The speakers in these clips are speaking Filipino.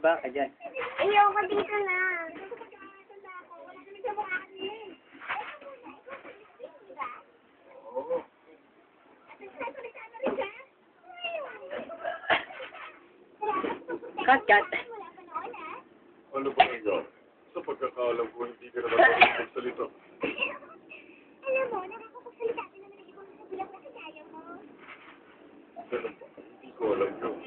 Baba ka dyan. Ayoko dito na. Cut, cut. Ano ba nga? Sa pagkakaalam ko, hindi ka naman magsalita. Alam mo, nakakapagsalita ka naman ng ibang kabilang kasi kaya mo. Ganun ba? Hindi ko alam yun.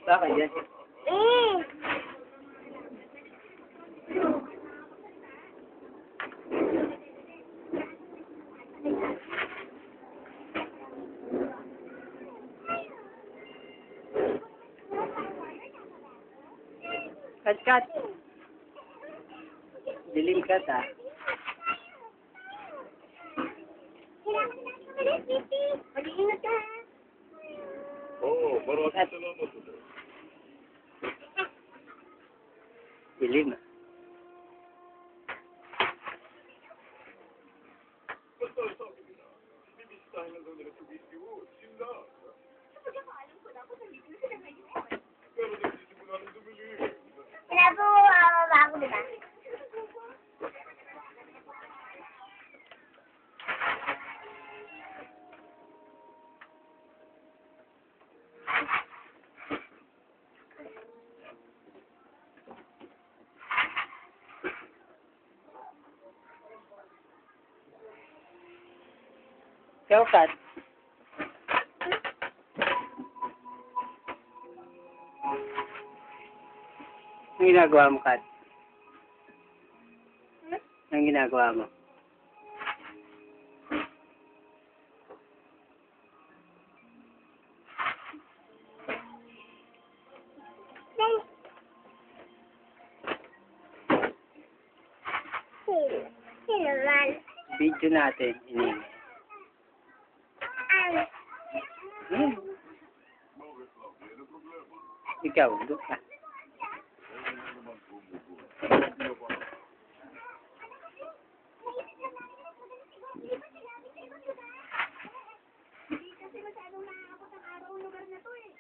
Baba ka dyan. Cut, cut. Dilim cut, ah. Kailangan na natin kamalit, Titi. Mag-iingat ka, ha? Oo, maraming salamat ulit. Dilim, ah. Basta sabi nila, bibisitahin lang daw nila sa Whiskey Woods. Yun lang. Sa pagkakaalam ko, dapat nandito na sila ngayon. Pero nagsisimula ng dumilim. Pinabo, bago, diba? Ikaw, cut. Anong ginagawa mo, cut? Anong ginagawa mo? Sino man? Video natin, iningay. Hmm. Ikaw, doon ka. Hindi kasi masyadong nakakapot ang araw ang lugar na to, eh.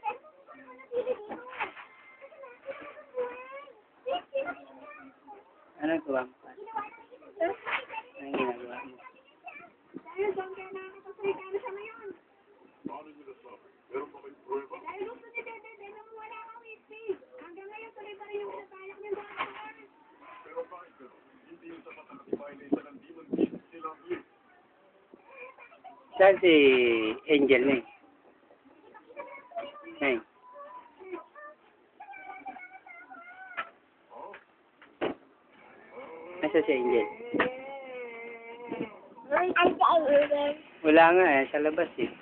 Pero kung ano natili dito? Kasi nakakapot ang buhay. Anong gawa mo, cut? Anong ginagawa mo? Dahil doon kaya nakakapagsalita na siya ngayon. Paano nyo nasabi? Meron pa kayong prueba? Dahil gusto ni Dede nang wala kang whiskey. Hanggang ngayon tuloy pa rin yung pinatalak niyang doon. Pero kahit gano'n, hindi yung sapat na katibayan na isa ng demon king silang yun. Saan si Angel na eh? Hey. Nasa si Angel? Ay, ay. Wala nga eh, sa labas eh.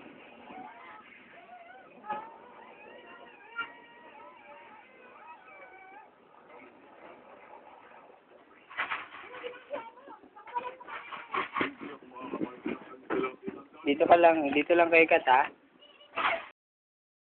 Dito lang kay Kat, ha?